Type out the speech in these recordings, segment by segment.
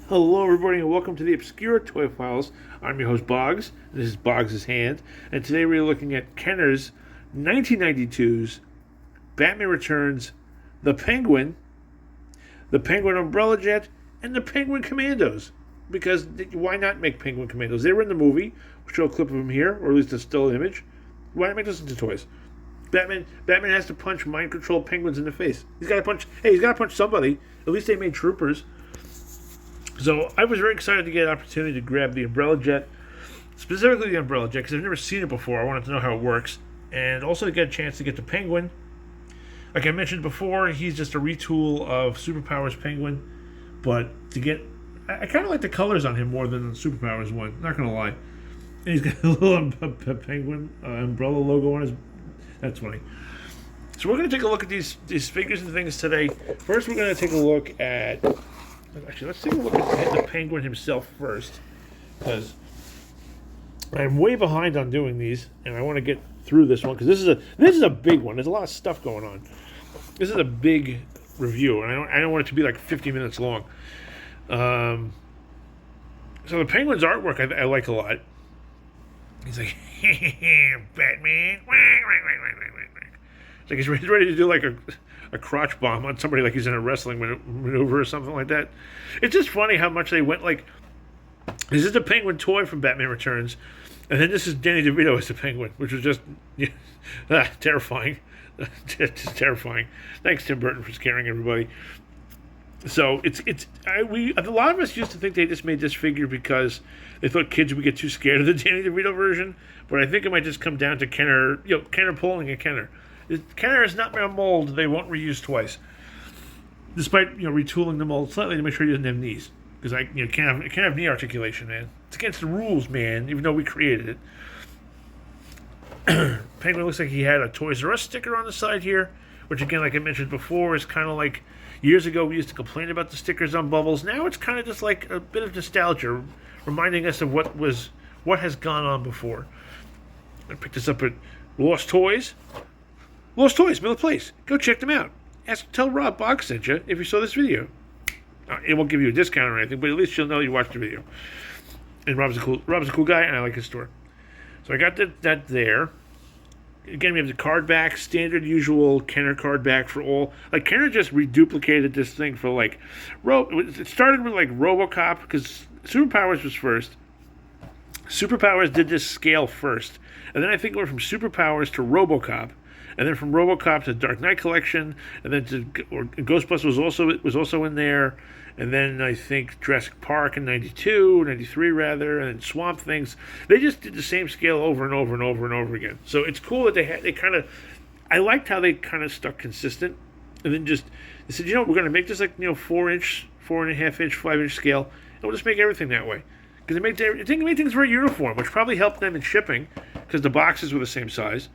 Hello, everybody, and welcome to the Obscure Toy Files. I'm your host, Boggs. And this is Boggs' Hand. And today we're looking at Kenner's 1992's Batman Returns, the Penguin Umbrella Jet, and the Penguin Commandos. Because why not make Penguin Commandos? They were in the movie. We'll show a clip of them here, or at least a still image. Why not make this into toys? Batman has to punch mind-controlled penguins in the face. He's got to punch somebody. At least they made troopers. So I was very excited to get an opportunity to grab the Umbrella Jet, specifically the Umbrella Jet, because I've never seen it before. I wanted to know how it works, and also to get a chance to get the Penguin. Like I mentioned before, he's just a retool of Superpowers Penguin, but I kind of like the colors on him more than the Superpowers one. Not gonna lie, and he's got a little Penguin umbrella logo on his. That's funny. So we're gonna take a look at these figures and things today. First, we're gonna take a look at. Actually, let's take a look at the Penguin himself first, because I'm way behind on doing these, and I want to get through this one because this is a big one. There's a lot of stuff going on. This is a big review, and I don't want it to be like 50 minutes long. So the Penguin's artwork I like a lot. He's like, Batman. It's like he's ready to do like a crotch bomb on somebody, like he's in a wrestling maneuver or something like that. It's just funny how much they went like, this is the Penguin toy from Batman Returns, and then this is Danny DeVito as the Penguin, which was just terrifying. Just terrifying. Thanks, Tim Burton, for scaring everybody. So a lot of us used to think they just made this figure because they thought kids would get too scared of the Danny DeVito version, but I think it might just come down to Kenner pulling a Kenner. Kenner is not a mold they won't reuse twice, despite retooling the mold slightly to make sure he doesn't have knees, because can't have knee articulation, man. It's against the rules, man. Even though we created it. Penguin looks like he had a Toys R Us sticker on the side here, which again, like I mentioned before, is kind of like years ago we used to complain about the stickers on Bubbles. Now it's kind of just like a bit of nostalgia, reminding us of what has gone on before. I picked this up at Lost Toys. Lost Toys, Miller Place. Go check them out. Tell Rob Boggs sent you if you saw this video. It won't give you a discount or anything, but at least you'll know you watched the video. And Rob's a cool guy, and I like his store. So I got that there. Again, we have the card back, standard usual Kenner card back for all. Like, Kenner just reduplicated this thing for like, it started with like RoboCop, because Superpowers was first. Superpowers did this scale first, and then I think it went from Superpowers to RoboCop. And then from RoboCop to Dark Knight Collection, and then Ghostbusters was also in there, and then I think Jurassic Park in 92, 93 rather, and then Swamp Things. They just did the same scale over and over and over and over again. So it's cool that they kind of. I liked how they kind of stuck consistent, and then they said, we're going to make this like 4-inch, 4.5-inch, 5-inch scale, and we'll just make everything that way. Because it made things very uniform, which probably helped them in shipping, because the boxes were the same size.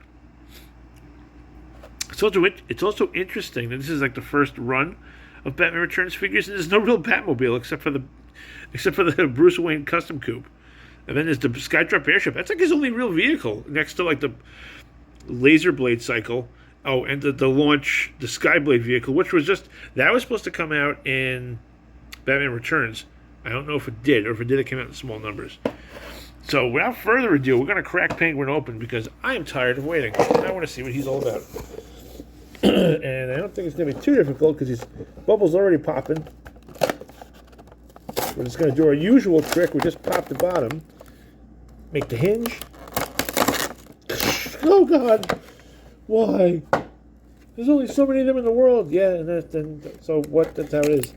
It's also interesting that this is like the first run of Batman Returns figures, and there's no real Batmobile except for the Bruce Wayne custom coupe, and then there's the Skydrop airship. That's like his only real vehicle next to like the Laser Blade cycle. Oh, and the Skyblade vehicle, which was supposed to come out in Batman Returns. I don't know if it did, or if it did, it came out in small numbers. So without further ado, we're going to crack Penguin open because I am tired of waiting. I want to see what he's all about. And I don't think it's going to be too difficult because his bubble's already popping. We're just going to do our usual trick. We just pop the bottom, make the hinge. Oh God! Why? There's only so many of them in the world. Yeah, so what? That's how it is.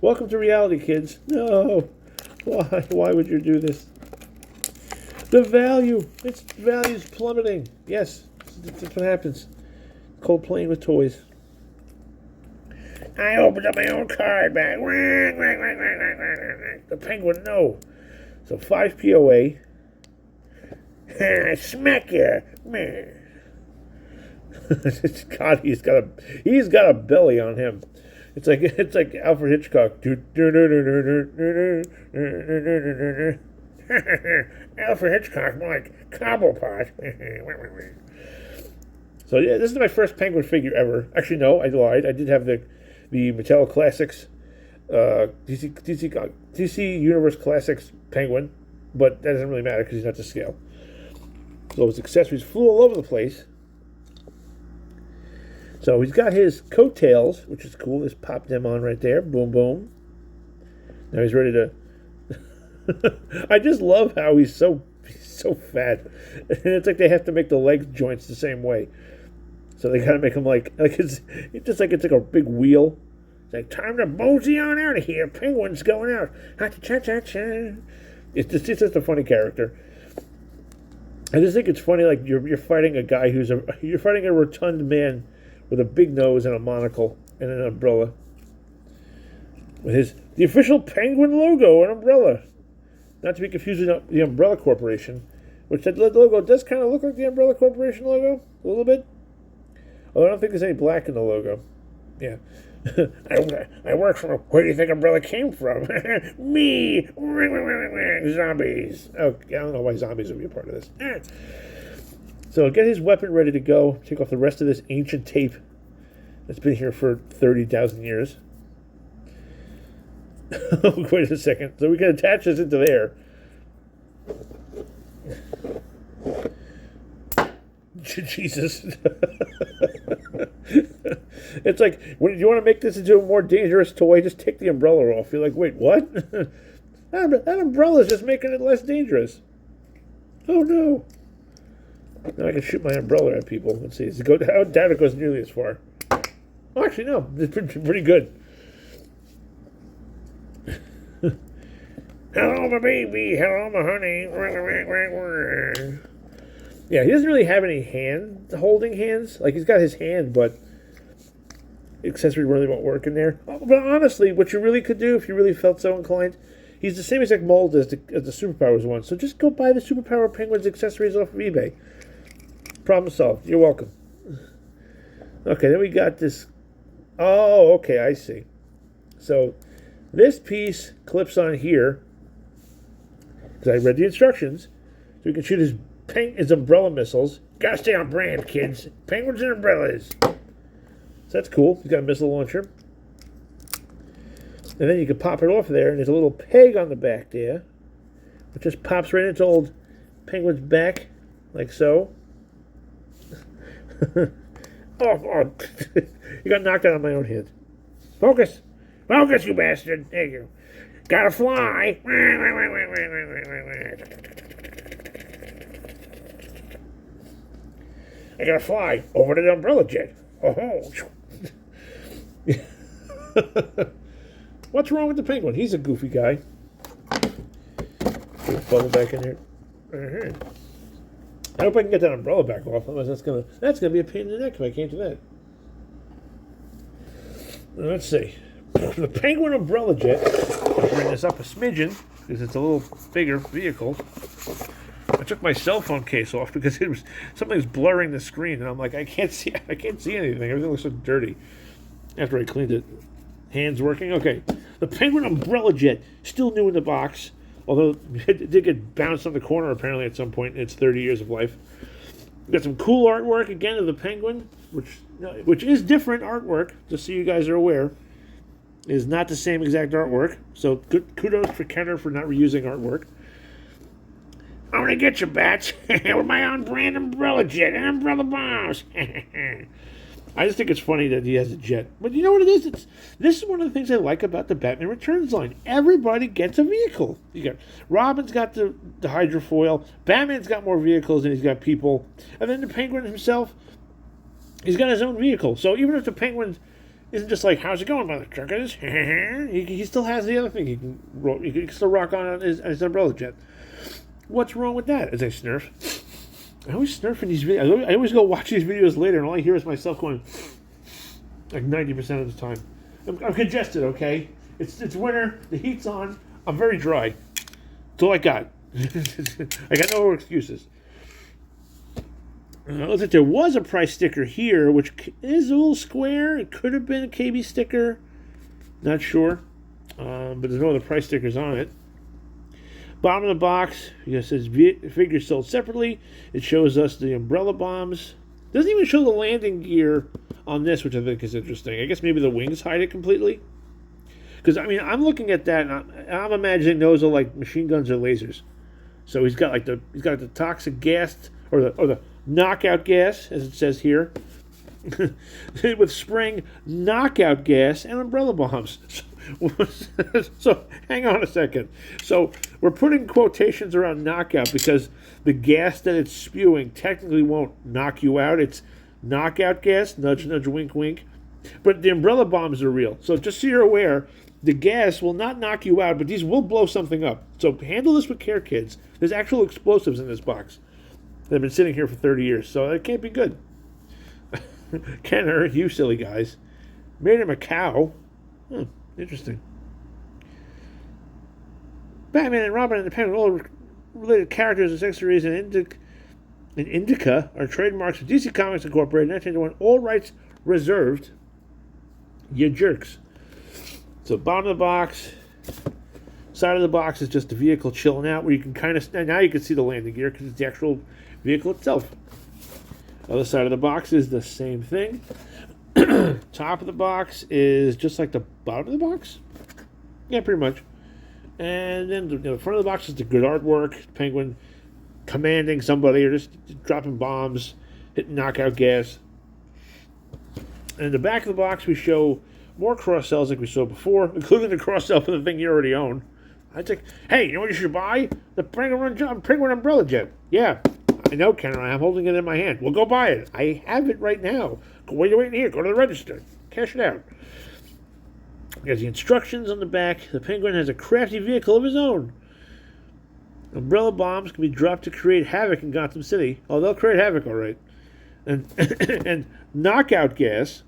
Welcome to reality, kids. No, why? Why would you do this? The value's plummeting. Yes, that's what happens. Cold playing with toys. I opened up my own card back. The Penguin, no. So 5 POA. Smack ya. God, he's got a belly on him. It's like Alfred Hitchcock. Alfred Hitchcock, more like Cobblepot. So yeah, this is my first Penguin figure ever. Actually, no, I lied. I did have the Mattel Classics DC Universe Classics Penguin, but that doesn't really matter because he's not to scale. So his accessories flew all over the place. So he's got his coattails, which is cool. Just pop them on right there. Boom, boom. Now he's ready to... I just love how he's so fat. And it's like they have to make the leg joints the same way. So they got to make him like it's just like it's like a big wheel. It's like, time to mosey on out of here. Penguin's going out. Ha-cha-cha-cha-cha. It's just a funny character. I just think it's funny, like you're fighting a guy you're fighting a rotund man with a big nose and a monocle and an umbrella. With the official Penguin logo and umbrella. Not to be confused with the Umbrella Corporation, which that logo does kind of look like the Umbrella Corporation logo, a little bit. Although I don't think there's any black in the logo. Yeah. I work for... Where do you think Umbrella came from? Me! Zombies! Oh, I don't know why zombies would be a part of this. So get his weapon ready to go. Take off the rest of this ancient tape that's been here for 30,000 years. Wait a second. So we can attach this into there. Jesus. It's like, when you want to make this into a more dangerous toy, just take the umbrella off. You're like, wait, what? That umbrella is just making it less dangerous. Oh, no. Now I can shoot my umbrella at people. Let's see. I doubt it goes nearly as far. Oh, actually, no. It's pretty good. Hello, my baby. Hello, my honey. Yeah, he doesn't really have any holding hands. Like, he's got his hand, but accessory really won't work in there. But honestly, what you really could do, if you really felt so inclined, he's the same exact mold as the Superpowers one. So just go buy the Superpower Penguins accessories off of eBay. Problem solved. You're welcome. Okay, then we got this. Oh, okay, I see. So this piece clips on here, because I read the instructions, so we can shoot his umbrella missiles. Gotta stay on brand, kids. Penguins and umbrellas. So that's cool. He's got a missile launcher. And then you can pop it off there, and there's a little peg on the back there, which just pops right into old Penguin's back, like so. Oh. You got knocked out on my own hand. Focus, you bastard. There you go. Gotta fly. I gotta fly over to the umbrella jet. Oh. What's wrong with the Penguin? He's a goofy guy. Put the bubble back in there. I hope I can get that umbrella back off. Otherwise, that's gonna be a pain in the neck if I can't do that. Let's see. The Penguin umbrella jet. I'll bring this up a smidgen because it's a little bigger vehicle. I took my cell phone case off because something was blurring the screen, and I'm like, I can't see anything. Everything looks so dirty. After I cleaned it, hands working. Okay, the Penguin umbrella jet, still new in the box, although it did get bounced on the corner apparently at some point in its 30 years of life. We've got some cool artwork again of the Penguin, which is different artwork. Just so you guys are aware, it is not the same exact artwork. So kudos for Kenner for not reusing artwork. I'm gonna get you, bats, with my own brand umbrella jet and umbrella bombs. I just think it's funny that he has a jet. But you know what it is? This is one of the things I like about the Batman Returns line. Everybody gets a vehicle. Robin's got the hydrofoil. Batman's got more vehicles and he's got people. And then the Penguin himself, he's got his own vehicle. So even if the Penguin isn't just like, how's it going, mother truckers? He still has the other thing. He can still rock on his umbrella jet. What's wrong with that? As I snurf. I always snurf in these videos. I always go watch these videos later, and all I hear is myself going like 90% of the time. I'm congested, okay? It's winter. The heat's on. I'm very dry. That's all I got. I got no excuses. Looks like there was a price sticker here, which is a little square. It could have been a KB sticker. Not sure. But there's no other price stickers on it. Bottom of the box, it says figures sold separately. It shows us the umbrella bombs. Doesn't even show the landing gear on this, which I think is interesting. I guess maybe the wings hide it completely. Because I mean, I'm looking at that, and I'm imagining those are like machine guns or lasers. So he's got the toxic gas or the knockout gas, as it says here, with spring knockout gas and umbrella bombs. So hang on a second. So we're putting quotations around knockout because the gas that it's spewing technically won't knock you out. It's knockout gas, nudge, nudge, wink, wink. But the umbrella bombs are real. So just so you're aware, the gas will not knock you out, but these will blow something up. So handle this with care, kids. There's actual explosives in this box. They've been sitting here for 30 years, so it can't be good. Kenner, you silly guys. Made him a cow. Interesting. Batman and Robin and the Penguin, all related characters, accessories, and Indica are trademarks of DC Comics Incorporated, 1991. All rights reserved. You jerks. So bottom of the box, side of the box is just the vehicle chilling out, where you can kind of, now you can see the landing gear because it's the actual vehicle itself. Other side of the box is the same thing. Top of the box is just like the bottom of the box. Yeah, pretty much. And then the front of the box is the good artwork. Penguin commanding somebody or just dropping bombs, hitting knockout gas. And in the back of the box, we show more cross-sells like we saw before, including the cross-sell for the thing you already own. I think, hey, you know what you should buy? The Penguin umbrella jet. Yeah, I know, Ken. I'm holding it in my hand. Well, go buy it. I have it right now. What are you waiting here? Go to the register. Cash it out. There's the instructions on the back. The Penguin has a crafty vehicle of his own. Umbrella bombs can be dropped to create havoc in Gotham City. Oh, they'll create havoc, all right. And and knockout gas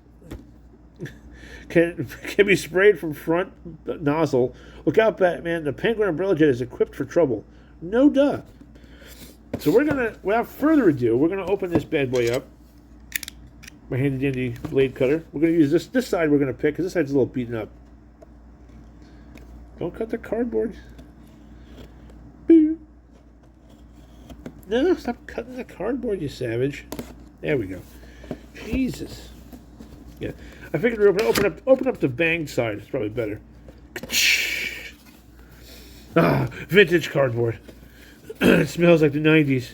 can be sprayed from front nozzle. Look out, Batman. The Penguin umbrella jet is equipped for trouble. No duh. So we're going to, without further ado, we're going to open this bad boy up. My handy-dandy blade cutter. We're going to use this side we're going to pick, because this side's a little beaten up. Don't cut the cardboard. Boo. No, stop cutting the cardboard, you savage. There we go. Jesus. Yeah, I figured we were open up the banged side. It's probably better. Vintage cardboard. It smells like the 90s.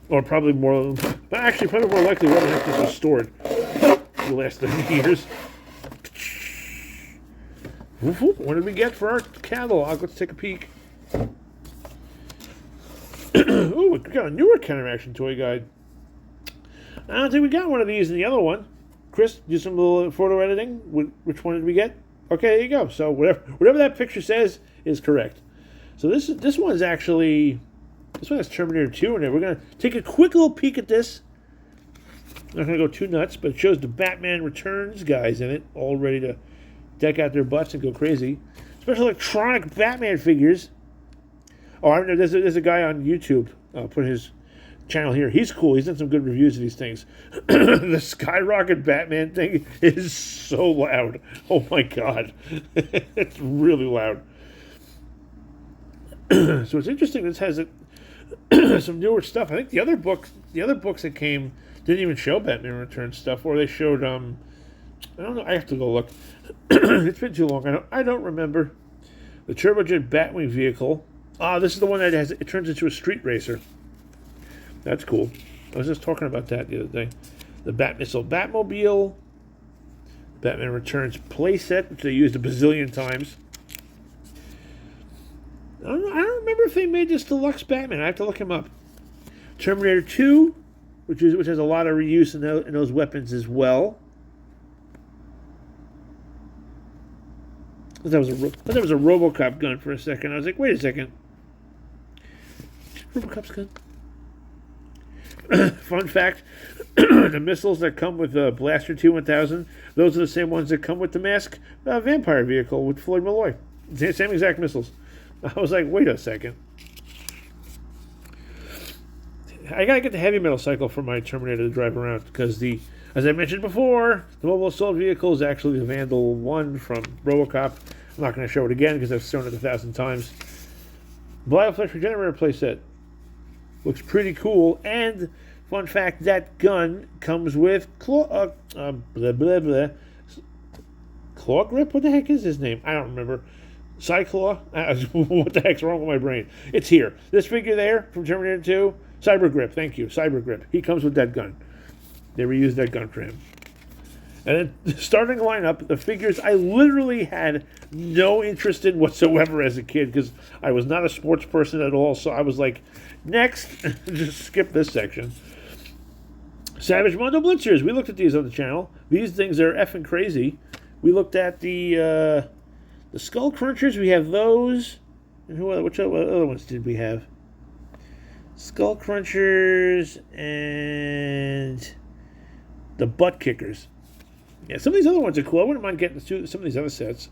Or probably more, but actually probably more likely when this was stored for the last 30 years. What did we get for our catalog? Let's take a peek. Ooh, we got a newer counteraction toy guide. I don't think we got one of these in the other one. Chris, do some little photo editing. Which one did we get? Okay, there you go. So whatever that picture says is correct. So this one's actually, this one has Terminator 2 in it. We're going to take a quick little peek at this. Not going to go too nuts, but it shows the Batman Returns guys in it, all ready to deck out their butts and go crazy. Special electronic Batman figures. Oh, I know there's a guy on YouTube. Put his channel here. He's cool. He's done some good reviews of these things. The Skyrocket Batman thing is so loud. Oh my god. It's really loud. So it's interesting. This has some newer stuff. I think the other books that came didn't even show Batman Returns stuff, or they showed I don't know. I have to go look. It's been too long. I don't remember. The Turbojet Batwing vehicle. This is the one that it turns into a street racer. That's cool. I was just talking about that the other day. The Bat-Missile Batmobile. Batman Returns playset, which they used a bazillion times. I don't remember if they made this deluxe Batman. I have to look him up. Terminator 2, which has a lot of reuse in those weapons as well. I thought that was a RoboCop gun for a second. I was like, wait a second. RoboCop's gun. Fun fact, the missiles that come with Blaster T-1000, those are the same ones that come with the Mask vampire vehicle with Floyd Malloy. Same exact missiles. I was like, wait a second. I gotta get the heavy metal cycle for my Terminator to drive around, because as I mentioned before, the mobile assault vehicle is actually the Vandal 1 from RoboCop. I'm not going to show it again because I've shown it 1,000 times. Bioflesh Regenerator playset. Looks pretty cool. And, fun fact, claw Claw Grip? What the heck is his name? I don't remember. Cyclaw? What the heck's wrong with my brain? It's here. This figure there from Terminator 2, Cyber Grip. Thank you, Cyber Grip. He comes with that gun. They reused that gun for him. And then starting lineup, the figures I literally had no interest in whatsoever as a kid because I was not a sports person at all. So I was like, next, just skip this section. Savage Mondo Blitzers. We looked at these on the channel. These things are effing crazy. We looked at the Skull Crunchers. We have those. And which other ones did we have? Skull Crunchers and the Butt Kickers. Yeah, some of these other ones are cool. I wouldn't mind getting some of these other sets.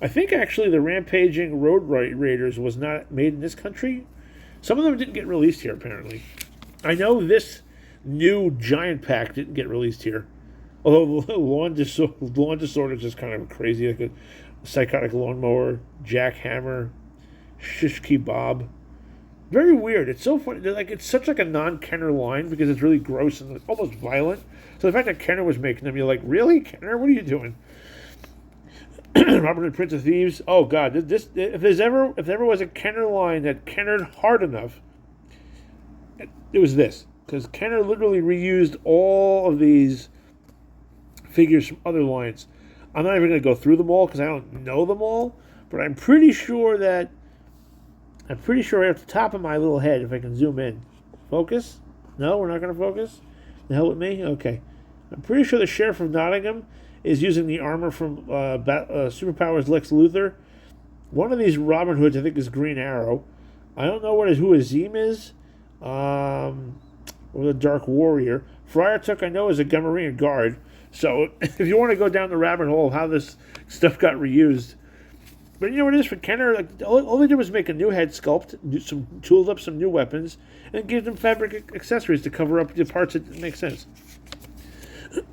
I think actually the Rampaging Road Raiders was not made in this country. Some of them didn't get released here, apparently. I know this new giant pack didn't get released here. Although Lawn Disorder is just kind of crazy. Like a Psychotic Lawnmower, Jackhammer, Shish Kebab. Very weird. It's so funny. Like it's such like a non-Kenner line because it's really gross and almost violent. So the fact that Kenner was making them, you're like, really, Kenner? What are you doing? Robin Hood, Prince of Thieves. Oh God, if there ever was a Kenner line that Kennered hard enough, it was this because Kenner literally reused all of these figures from other lines. I'm not even going to go through them all because I don't know them all, but I'm pretty sure right at the top of my little head, if I can zoom in. Focus? No, we're not going to focus? The hell with me? Okay. I'm pretty sure the Sheriff of Nottingham is using the armor from Superpowers Lex Luthor. One of these Robin Hoods, I think, is Green Arrow. I don't know who Azim is. Or the Dark Warrior. Friar Tuck, I know, is a Gummerian Guard. So if you want to go down the rabbit hole of how this stuff got reused. But you know what it is for Kenner? Like, all they did was make a new head sculpt, tooled up some new weapons, and give them fabric accessories to cover up the parts that make sense.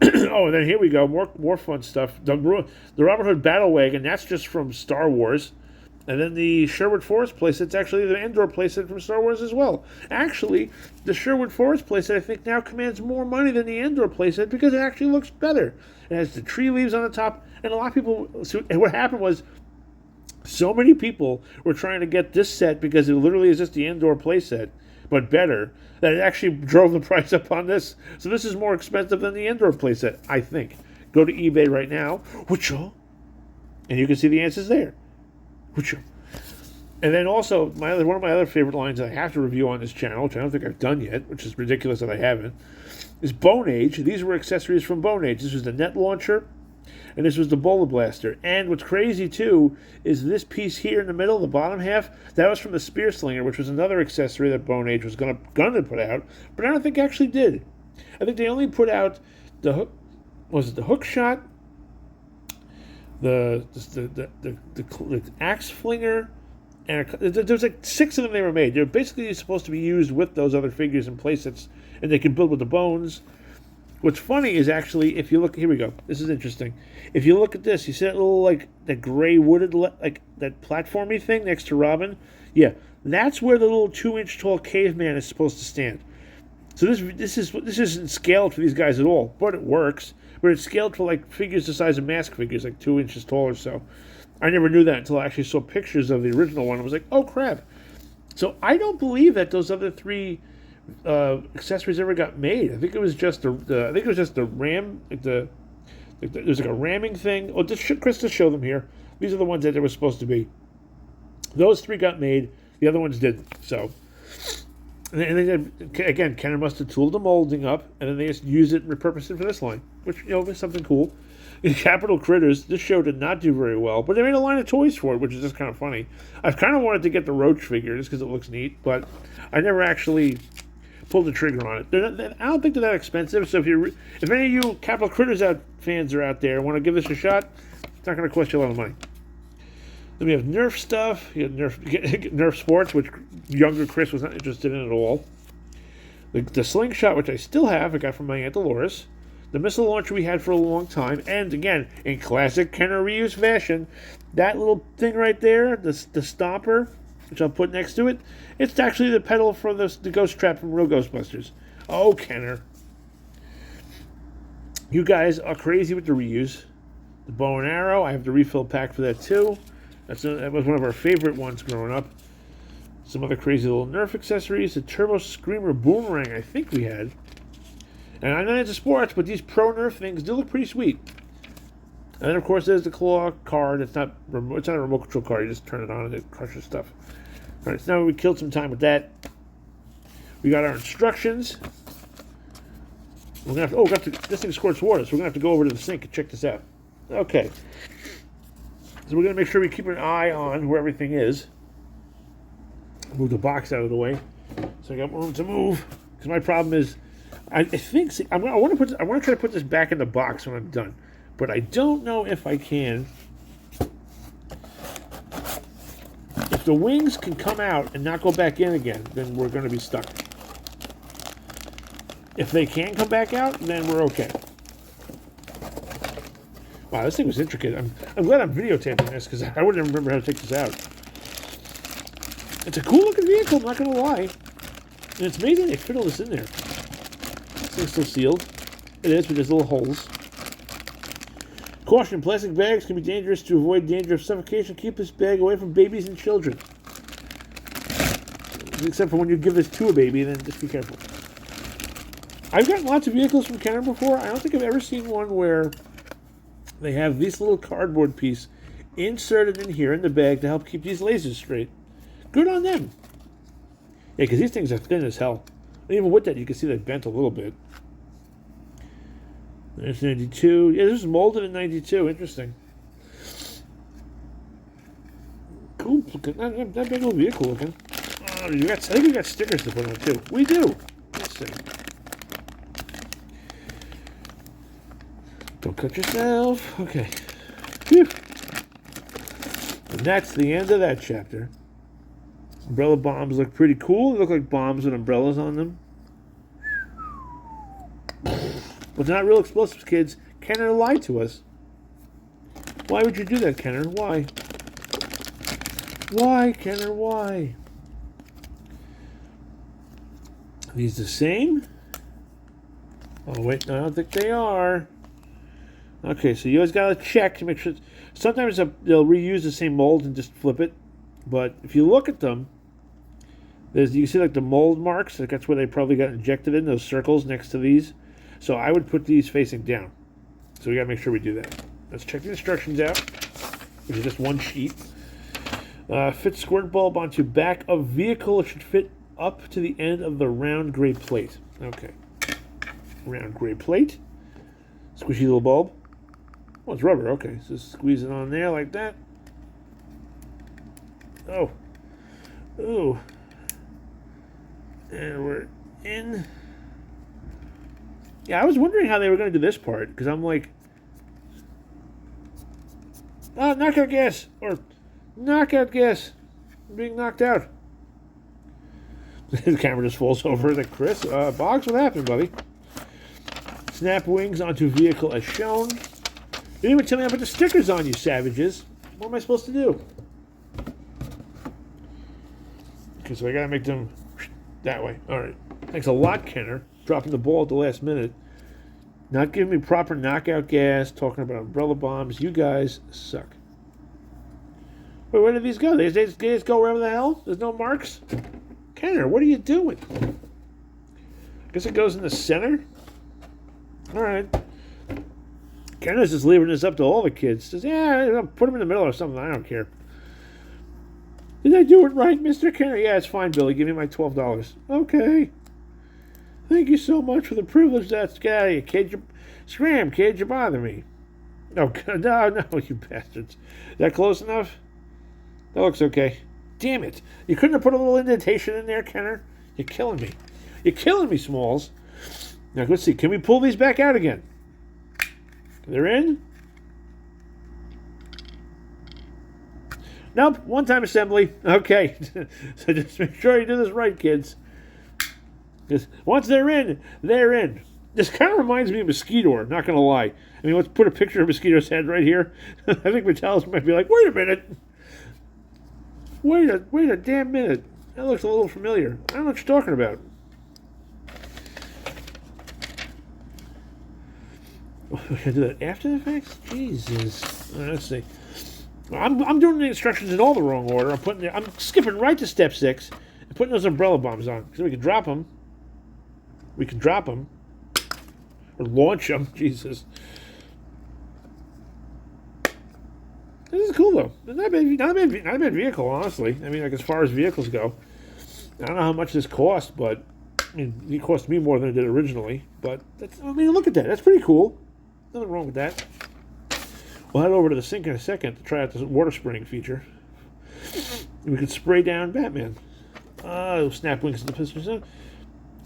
Oh, and then here we go, more fun stuff. The Robin Hood Battle Wagon, that's just from Star Wars. And then the Sherwood Forest playset, it's actually the Endor playset from Star Wars as well. Actually, the Sherwood Forest playset I think now commands more money than the Endor playset because it actually looks better. It has the tree leaves on the top, and a lot of people. So what happened was, so many people were trying to get this set because it literally is just the Endor playset, but better, that it actually drove the price up on this. So this is more expensive than the Endor playset, I think. Go to eBay right now, and you can see the answers there. And then also, one of my other favorite lines I have to review on this channel, which I don't think I've done yet, which is ridiculous that I haven't, is Bone Age. These were accessories from Bone Age. This was the net launcher, and this was the Bola Blaster. And what's crazy, too, is this piece here in the middle, the bottom half, that was from the Spear Slinger, which was another accessory that Bone Age was going to put out, but I don't think actually did. I think they only put out the hook shot, the axe flinger, and there's like 6 of them they were made. They're basically supposed to be used with those other figures and playsets, and they can build with the bones. What's funny is actually, if you look, here we go. This is interesting. If you look at this, you see that little that gray wooded that platformy thing next to Robin. Yeah, that's where the little 2-inch tall caveman is supposed to stand. So this isn't scaled for these guys at all, but it works. But it's scaled for like figures the size of mask figures, like 2 inches tall or so. I never knew that until I actually saw pictures of the original one. I was like, oh crap! So I don't believe that those other 3 accessories ever got made. I think it was just the ram. There's like a ramming thing. Oh, Chris, just show them here. These are the ones that they were supposed to be. Those 3 got made. The other ones didn't. So. And then again, Kenner must have tooled the molding up, and then they just used it and repurposed it for this line, which is something cool. In Capital Critters, this show did not do very well, but they made a line of toys for it, which is just kind of funny. I kind of wanted to get the Roach figure just because it looks neat, but I never actually pulled the trigger on it. I don't think they're that expensive. So if any of you Capital Critters fans are out there and want to give this a shot, it's not going to cost you a lot of money. Then we have Nerf stuff. You have Nerf Sports, which younger Chris was not interested in at all. The slingshot, which I still have, I got from my Aunt Dolores. The missile launcher we had for a long time. And again, in classic Kenner reuse fashion, that little thing right there, the stomper, which I'll put next to it, it's actually the pedal for the ghost trap from Real Ghostbusters. Oh, Kenner. You guys are crazy with the reuse. The bow and arrow, I have the refill pack for that too. That was one of our favorite ones growing up. Some other crazy little Nerf accessories. The Turbo Screamer Boomerang I think we had. And I know it's a sports, but these Pro Nerf things do look pretty sweet. And then, of course, there's the claw card. It's not a remote control card. You just turn it on and it crushes stuff. All right, so now we killed some time with that. We got our instructions. We're gonna have to, this thing squirts water, so we're gonna have to go over to the sink and check this out. Okay. So we're gonna make sure we keep an eye on where everything is. Move the box out of the way, so I got room to move. Because my problem is, I think I want to try to put this back in the box when I'm done, but I don't know if I can. If the wings can come out and not go back in again, then we're going to be stuck. If they can come back out, then we're okay. Wow, this thing was intricate. I'm glad I'm videotaping this because I wouldn't remember how to take this out. It's a cool looking vehicle, I'm not going to lie. And it's amazing they fit all this in there. This thing's still sealed. It is, but there's little holes. Caution, plastic bags can be dangerous. To avoid danger of suffocation, keep this bag away from babies and children. Except for when you give this to a baby, then just be careful. I've gotten lots of vehicles from Kenner before. I don't think I've ever seen one where they have this little cardboard piece inserted in here in the bag to help keep these lasers straight. Good on them. Yeah, because these things are thin as hell. And even with that, you can see they bent a little bit. There's 92. Yeah, this was molded in 92. Interesting. Cool. Not big old vehicle looking. Oh, I think we got stickers to put on it too. We do. Let's see. Don't cut yourself. Okay. Phew. And that's the end of that chapter. Umbrella bombs look pretty cool. They look like bombs with umbrellas on them. But they're not real explosives, kids. Kenner lied to us. Why would you do that, Kenner? Why? Why, Kenner? Why? Are these the same? Oh, wait. No, I don't think they are. Okay, so you always got to check to make sure. Sometimes they'll reuse the same mold and just flip it. But if you look at them, you can see like the mold marks. Like that's where they probably got injected in, those circles next to these. So I would put these facing down. So we got to make sure we do that. Let's check the instructions out, which is just one sheet. Fit squirt bulb onto back of vehicle. It should fit up to the end of the round gray plate. Okay. Round gray plate. Squishy little bulb. Oh, it's rubber. Okay. So squeeze it on there like that. Oh. Ooh. And we're in. Yeah, I was wondering how they were going to do this part, because I'm like, oh, knockout gas, or knockout gas, I'm being knocked out. The camera just falls over. Like, Chris, Boggs, what happened, buddy? Snap wings onto vehicle as shown. You didn't even tell me I put the stickers on, you savages. What am I supposed to do? Okay, so I gotta make them that way. All right. Thanks a lot, Kenner. Dropping the ball at the last minute. Not giving me proper knockout gas. Talking about umbrella bombs. You guys suck. Wait, where did these go? They just go wherever the hell? There's no marks? Kenner, what are you doing? I guess it goes in the center? All right. Kenner's just leaving this up to all the kids. Says, yeah, put them in the middle or something. I don't care. Did I do it right, Mr. Kenner? Yeah, it's fine, Billy. Give me my $12. Okay. Thank you so much for the privilege. That's get out of here, kid. Scram, kid. You bother me. No, no, you bastards. Is that close enough? That looks okay. Damn it. You couldn't have put a little indentation in there, Kenner? You're killing me. You're killing me, Smalls. Now, let's see. Can we pull these back out again? They're in? Nope. One-time assembly. Okay. So just make sure you do this right, kids. Because once they're in, they're in. This kind of reminds me of Mosquito, not going to lie. I mean, let's put a picture of Mosquito's head right here. I think Metallic might be like, wait a minute. Wait a damn minute. That looks a little familiar. I don't know what you're talking about. We can do that after the effects? Jesus. All right, let's see. I'm doing the instructions in all the wrong order. I'm skipping right to step 6 and putting those umbrella bombs on. So we can drop them. We can drop them. Or launch them. Jesus. This is cool, though. Not a bad vehicle, honestly. I mean, like, as far as vehicles go. I don't know how much this cost, but I mean, it cost me more than it did originally. But, I mean, look at that. That's pretty cool. Nothing wrong with that. We'll head over to the sink in a second to try out this water spraying feature. We can spray down Batman. Snap wings to the pistons. You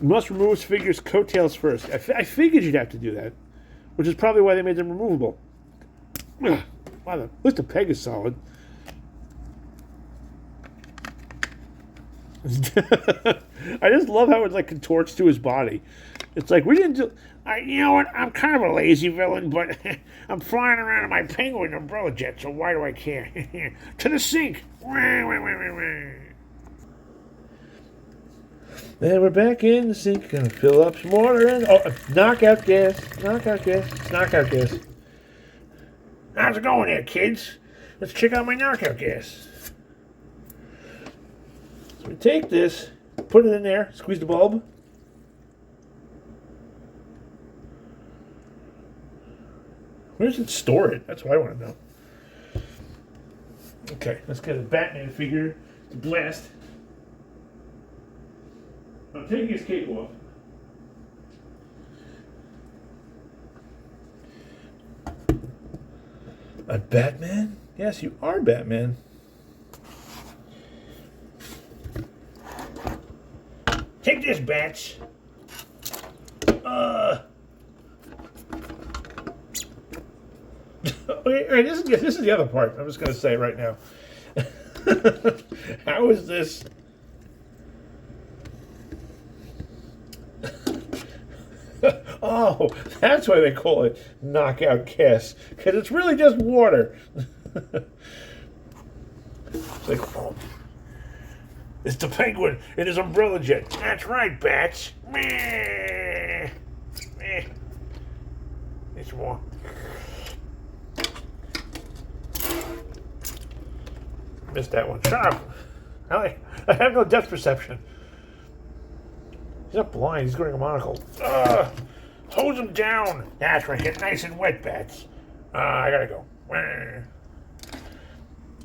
must remove figures' coattails first. I figured you'd have to do that, which is probably why they made them removable. Wow, at least the peg is solid. I just love how it like contorts to his body. It's like we didn't do. You know what? I'm kind of a lazy villain, but I'm flying around in my Penguin umbrella jet, so why do I care? To the sink. Then we're back in the sink. Gonna fill up some water and knockout gas. Knockout gas. It's knockout gas. How's it going there, kids? Let's check out my knockout gas. So we take this, put it in there, squeeze the bulb. Where does it store it? That's what I want to know. Okay, let's get a Batman figure to blast. I'm taking his cape off. A Batman? Yes, you are Batman. Take this, Bats. Okay, this is the other part. I'm just going to say right now. How is this? Oh, that's why they call it knockout gas, because it's really just water. It's like, it's the Penguin in his umbrella jet. That's right, Bats. Meh. Meh. It's more. Missed that one. Shut up. I have no depth perception. He's not blind. He's wearing a monocle. Hose him down. That's right. Get nice and wet, Bats. I gotta go.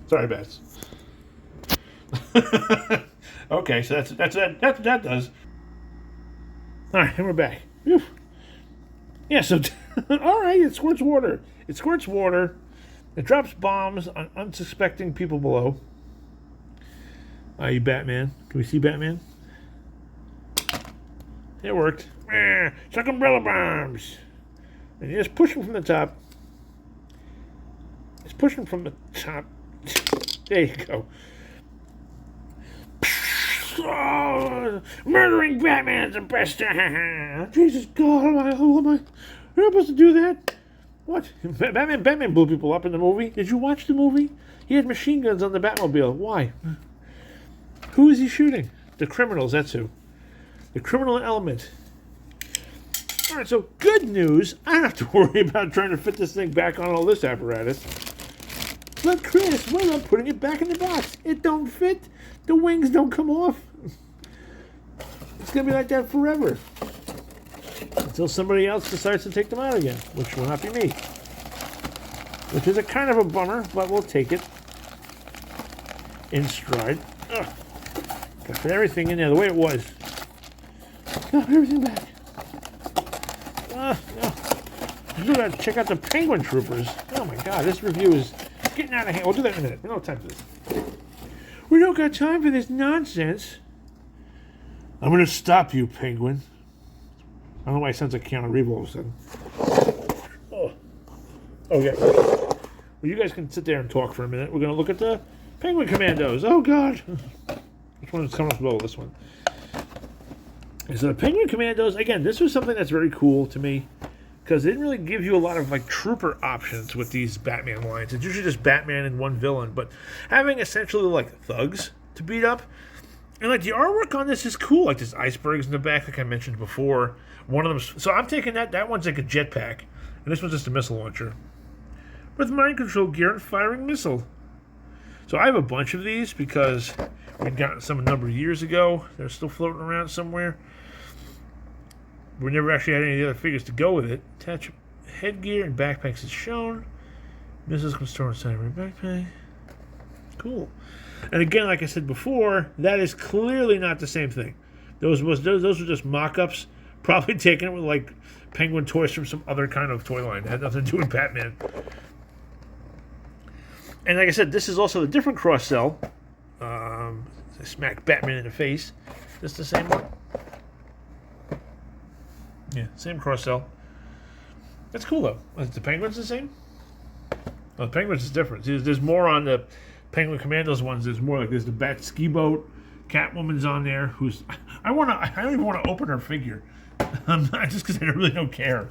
Sorry, Bats. Okay, so that's what that does. All right, and we're back. Whew. Yeah, so all right, it squirts water. It squirts water. It drops bombs on unsuspecting people below. You Batman. Can we see Batman? It worked. Suck umbrella bombs. And you just push them from the top. Just push them from the top. There you go. Oh, murdering Batman's the best. Jesus God, am I? You're not supposed to do that. What? Batman blew people up in the movie. Did you watch the movie? He had machine guns on the Batmobile. Why? Who is he shooting? The criminals, that's who. The criminal element. All right, so good news. I don't have to worry about trying to fit this thing back on all this apparatus. But Chris, what about putting it back in the box? It don't fit. The wings don't come off. It's going to be like that forever. Until somebody else decides to take them out again, which will not be me. Which is a kind of a bummer, but we'll take it in stride. Ugh. Got to put everything in there the way it was. Got everything back. No. You gotta check out the Penguin Troopers. Oh my God, this review is getting out of hand. We'll do that in a minute. We don't have time for this. We don't got time for this nonsense. I'm gonna stop you, Penguin. I don't know why it sounds like Keanu Reeves all of a sudden. Oh. Okay. Well, you guys can sit there and talk for a minute. We're going to look at the Penguin Commandos. Oh, God. Which one is coming up below this one? So the Penguin Commandos, again, this was something that's very cool to me because it didn't really give you a lot of like trooper options with these Batman lines. It's usually just Batman and one villain, but having essentially like thugs to beat up. And like the artwork on this is cool. Like there's icebergs in the back, like I mentioned before. One of them. So I'm taking that. That one's like a jetpack, And this one's just a missile launcher. With mind control gear and firing missile. So I have a bunch of these because we'd gotten some a number of years ago. They're still floating around somewhere. We never actually had any of the other figures to go with it. Attach headgear and backpacks as shown. Missiles can store inside of your backpack. Cool. And again, like I said before, that is clearly not the same thing. Those were just mock-ups, probably taken with like Penguin toys from some other kind of toy line. It had nothing to do with Batman. And like I said, this is also a different cross-sell. I smack Batman in the face. Is this the same one? Yeah, same cross-sell. That's cool, though. Is the Penguins the same? Well, the Penguins is different. There's more on the Penguin Commandos ones. There's more like there's the Bat Ski Boat. Catwoman's on there. I don't even want to open her figure. Not just because I really don't care.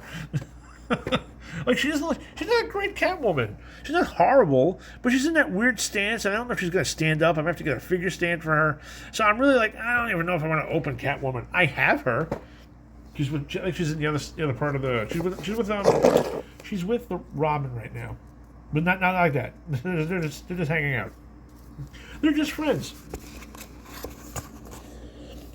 Like she's not a great Catwoman. She's not horrible, but she's in that weird stance. And I don't know if she's gonna stand up. I'm gonna have to get a figure stand for her. So I'm really like, I don't even know if I want to open Catwoman. I have her. She's in the other part of the. She's with the Robin right now, but not like that. they're just hanging out. They're just friends.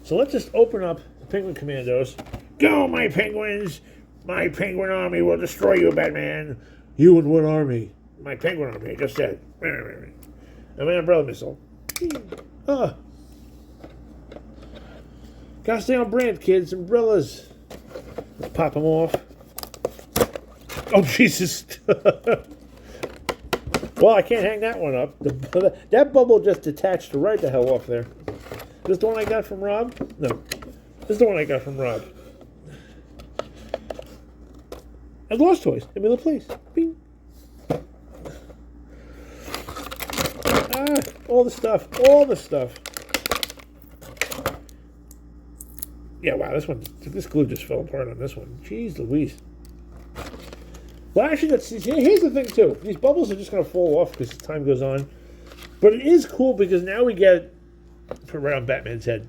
So let's just open up the Penguin Commandos. Go, my penguins! My penguin army will destroy you, Batman. You and what army? My penguin army, I just said. I'm an umbrella missile. Gotta stay on brand, kids. Umbrellas. Let's pop them off. Oh, Jesus. Well, I can't hang that one up. That bubble just detached right the hell off there. Is this the one I got from Rob? No. This is the one I got from Rob. I lost toys. Give me the place. Bing. All the stuff. All the stuff. Yeah, wow, this glue just fell apart on this one. Jeez Louise. Well, actually, here's the thing, too. These bubbles are just going to fall off because time goes on. But it is cool because now we get, put it right on Batman's head.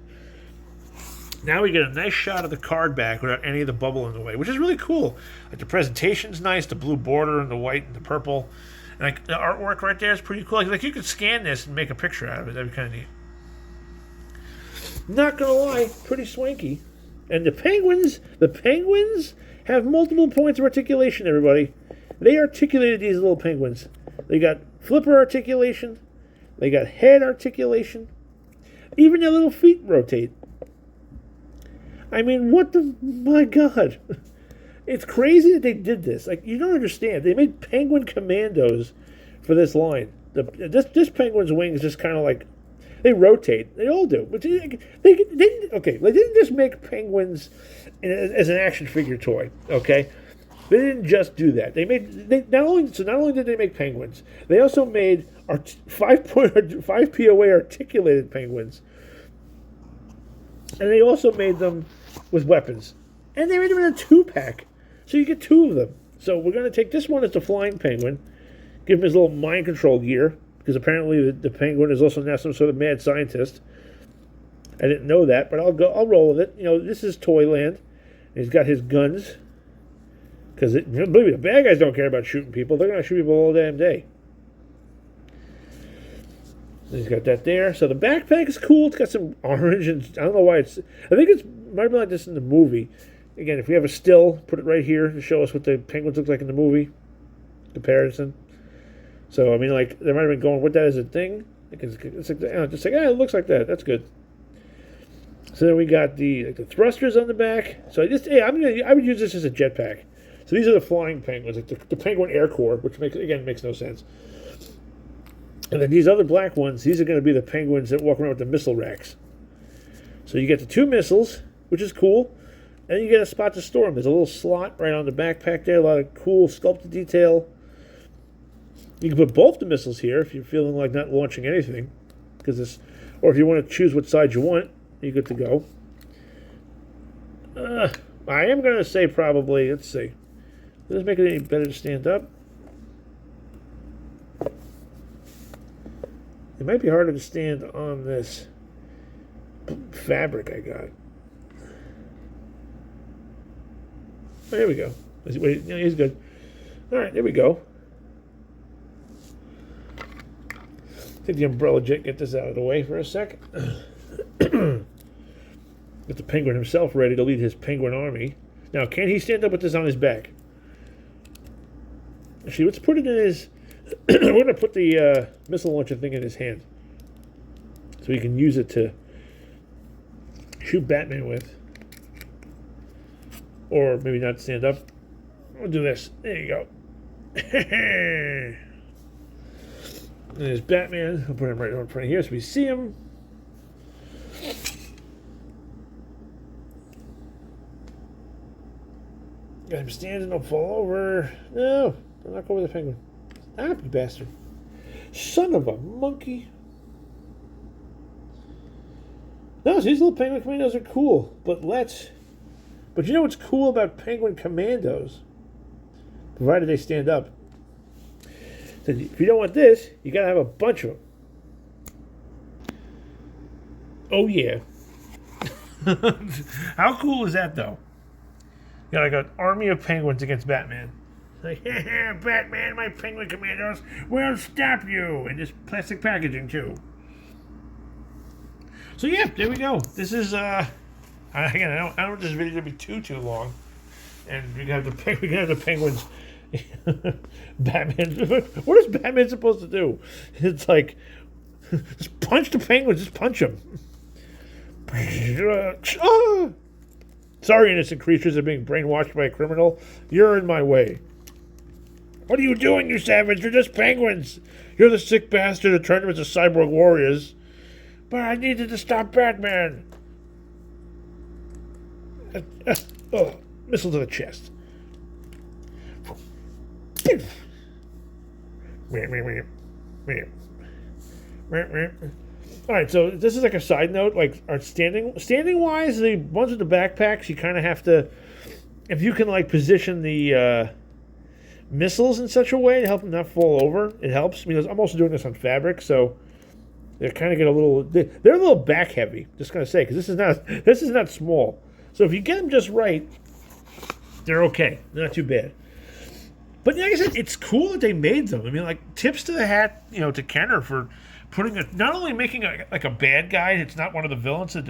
Now we get a nice shot of the card back without any of the bubble in the way, which is really cool. Like the presentation's nice, the blue border and the white and the purple. And like the artwork right there is pretty cool. Like you could scan this and make a picture out of it. That'd be kind of neat. Not gonna lie, pretty swanky. And the penguins have multiple points of articulation, everybody. They articulated these little penguins. They got flipper articulation. They got head articulation. Even their little feet rotate. I mean, my God. It's crazy that they did this. Like, you don't understand. They made Penguin Commandos for this line. This penguin's wings just kind of like, they rotate. They all do. But they didn't just make penguins as an action figure toy, okay? They didn't just do that. Not only did they make penguins, they also made 5 POA articulated penguins. And they also made them with weapons. And they made them in a 2-pack. So you get 2 of them. So we're going to take this one as the flying penguin, give him his little mind control gear, because apparently the penguin is also now some sort of mad scientist. I didn't know that, but I'll roll with it. You know, this is Toyland. He's got his guns. Because, believe me, the bad guys don't care about shooting people. They're going to shoot people all damn day. He's got that there. So the backpack is cool. It's got some orange, and I don't know why it's... I think it might be like this in the movie. Again, if we have a still, put it right here to show us what the penguins look like in the movie. Comparison. So, I mean, like, they might have been going with that as a thing. It's like, it looks like that. That's good. So then we got the thrusters on the back. So I would use this as a jetpack. So these are the flying penguins, like the Penguin Air Corps, which makes no sense. And then these other black ones, these are going to be the penguins that walk around with the missile racks. So you get the 2 missiles, which is cool. And you get a spot to store them. There's a little slot right on the backpack there. A lot of cool sculpted detail. You can put both the missiles here if you're feeling like not launching anything. Or if you want to choose what side you want, you're good to go. I am going to say probably, let's see. Does this make it any better to stand up? It might be harder to stand on this fabric I got. Oh, here we go. Wait, he's good. All right, there we go. Take the umbrella jet, get this out of the way for a second. Get the penguin himself ready to lead his penguin army. Now, can he stand up with this on his back? Actually, let's put it in his... We're going to put the missile launcher thing in his hand, so he can use it to shoot Batman with. Or maybe not stand up. We'll do this. There you go. And there's Batman. I'll put him right in front of here so we see him. Got him standing, don't fall over. No, don't knock over the penguin. Ah, you bastard. Son of a monkey. No, so these little Penguin Commandos are cool, but you know what's cool about Penguin Commandos? Provided they stand up. So if you don't want this, you gotta have a bunch of them. Oh yeah. How cool is that though? You got like an army of penguins against Batman. Like, Batman, my Penguin Commandos will stop you! And just plastic packaging too. So yeah, there we go. This is again, I don't want this video to be too long. And we can have the penguins. Batman. What is Batman supposed to do? It's like, just punch the penguins. Just punch them. Sorry, innocent creatures are being brainwashed by a criminal. You're in my way. What are you doing, you savage? You're just penguins. You're the sick bastard that turned them into cyborg warriors. But I needed to stop Batman. Missile to the chest. Alright, so this is like a side note. Like, our standing wise, the ones with the backpacks, you kind of have to, if you can like position the missiles in such a way to help them not fall over, it helps. I mean, I'm also doing this on fabric, so they kind of get a little, they're a little back heavy, just gonna say, because this is not small. So if you get them just right, they're okay. They're not too bad. But like I said, it's cool that they made them. I mean, like, tips to the hat, to Kenner for putting not only making a bad guy, it's not one of the villains, like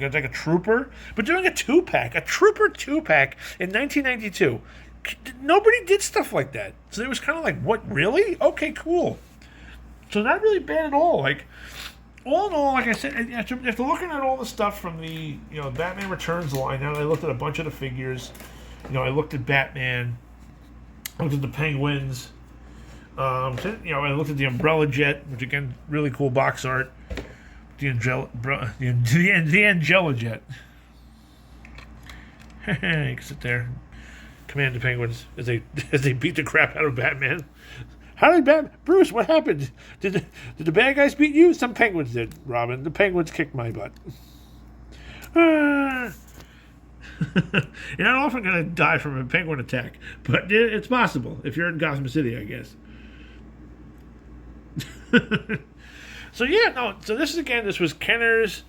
a trooper, but doing a trooper 2-pack in 1992. Nobody did stuff like that. So it was kind of like, what, really? Okay, cool. So not really bad at all. Like, all in all, like I said, after looking at all the stuff from the Batman Returns line, now I looked at a bunch of the figures. I looked at Batman. I looked at the Penguins. I looked at the Umbrella Jet, which again, really cool box art. The Angela Jet. You can sit there, command the Penguins as they beat the crap out of Batman. How did Bruce? What happened? Did the bad guys beat you? Some Penguins did, Robin. The Penguins kicked my butt. You're not often going to die from a penguin attack, but it's possible if you're in Gotham City, I guess. So this was Kenner's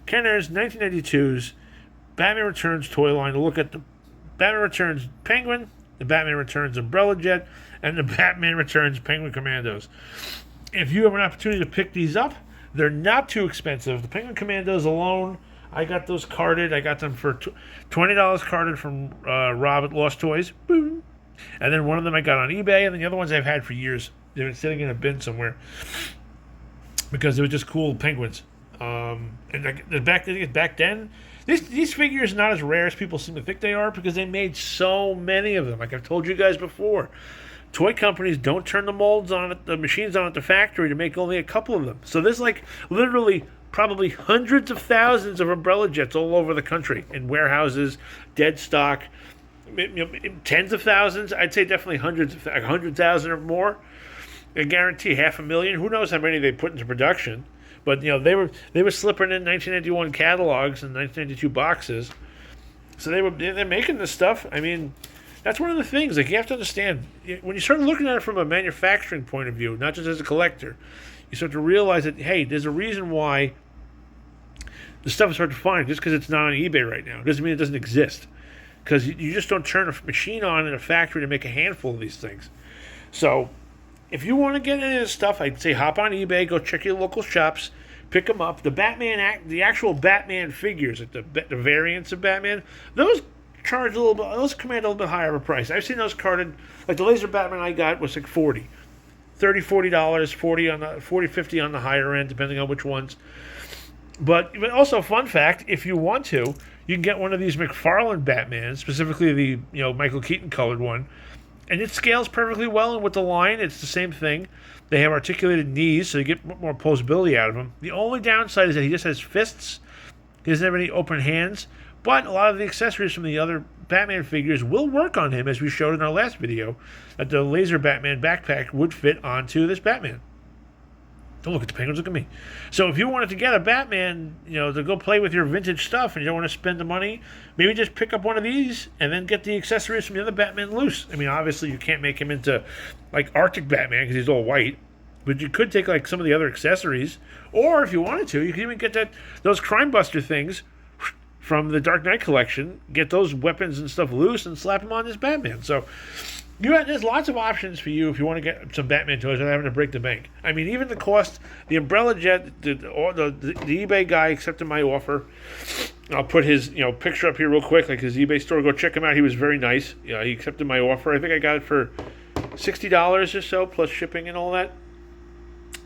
1992's Batman Returns toy line to look at the Batman Returns Penguin, the Batman Returns Umbrella Jet, and the Batman Returns Penguin Commandos. If you have an opportunity to pick these up, they're not too expensive. The Penguin Commandos alone, I got those carded. I got them for $20 carded from Rob at Lost Toys. Boom. And then one of them I got on eBay, and then the other ones I've had for years. They've been sitting in a bin somewhere because they were just cool penguins. And back then, these figures are not as rare as people seem to think they are because they made so many of them. Like I've told you guys before, toy companies don't turn the molds on at the machines on at the factory to make only a couple of them. So there's like literally probably hundreds of thousands of Umbrella Jets all over the country in warehouses, dead stock, tens of thousands. I'd say definitely 100,000 or more. I guarantee 500,000. Who knows how many they put into production? But they were slipping in 1991 catalogs and 1992 boxes. So they're making this stuff. I mean, that's one of the things. Like, you have to understand when you start looking at it from a manufacturing point of view, not just as a collector. You start to realize that, hey, there's a reason why the stuff is hard to find. Just because it's not on eBay right now doesn't mean it doesn't exist. because you just don't turn a machine on in a factory to make a handful of these things. So if you want to get into this stuff, I'd say hop on eBay, go check your local shops, pick them up. The actual Batman figures, like the variants of Batman, those charge a little bit. Those command a little bit higher of a price. I've seen those carded, like the laser Batman I got was like $40, 40 on the 40, 50 on the higher end, depending on which ones. But also, fun fact: if you want to, you can get one of these McFarlane Batmans, specifically the Michael Keaton colored one, and it scales perfectly well. And with the line, it's the same thing. They have articulated knees, so you get more posability out of him. The only downside is that he just has fists. He doesn't have any open hands. But a lot of the accessories from the other Batman figures will work on him, as we showed in our last video, that the laser Batman backpack would fit onto this Batman. Don't look at the penguins, look at me. So if you wanted to get a Batman, to go play with your vintage stuff and you don't want to spend the money, maybe just pick up one of these and then get the accessories from the other Batman loose. I mean, obviously you can't make him into like Arctic Batman because he's all white, but you could take like some of the other accessories, or if you wanted to, you could even get those Crime Buster things from the Dark Knight collection, get those weapons and stuff loose and slap them on this Batman. So there's lots of options for you if you want to get some Batman toys without having to break the bank. I mean, even the cost, the Umbrella Jet, the eBay guy accepted my offer. I'll put his picture up here real quick, like his eBay store. Go check him out. He was very nice. He accepted my offer. I think I got it for $60 or so, plus shipping and all that.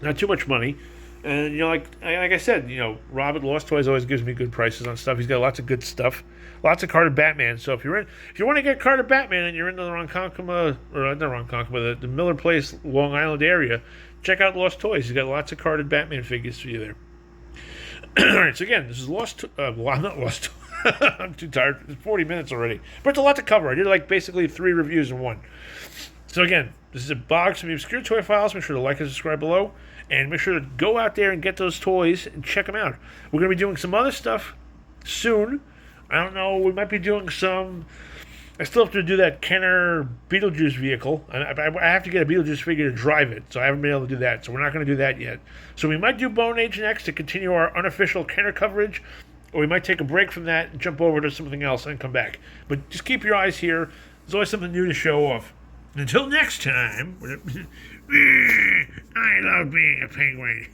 Not too much money. And like I said, Rob at Lost Toys always gives me good prices on stuff. He's got lots of good stuff, lots of carded Batman. So if you want to get carded Batman and you're in the Ronkonkoma, or not the Ronkonkoma, the Miller Place, Long Island area, check out Lost Toys. He's got lots of carded Batman figures for you there. All right, so again, this is Lost. Well, I'm not Lost. I'm too tired. It's 40 minutes already, but it's a lot to cover. I did like basically 3 reviews in one. So again, this is a box from the Obscure Toy Files. Make sure to like and subscribe below. And make sure to go out there and get those toys and check them out. We're going to be doing some other stuff soon. I don't know. We might be doing some... I still have to do that Kenner Beetlejuice vehicle. I have to get a Beetlejuice figure to drive it, so I haven't been able to do that. So we're not going to do that yet. So we might do Bone Age next to continue our unofficial Kenner coverage, or we might take a break from that and jump over to something else and come back. But just keep your eyes here. There's always something new to show off. Until next time, I love being a penguin.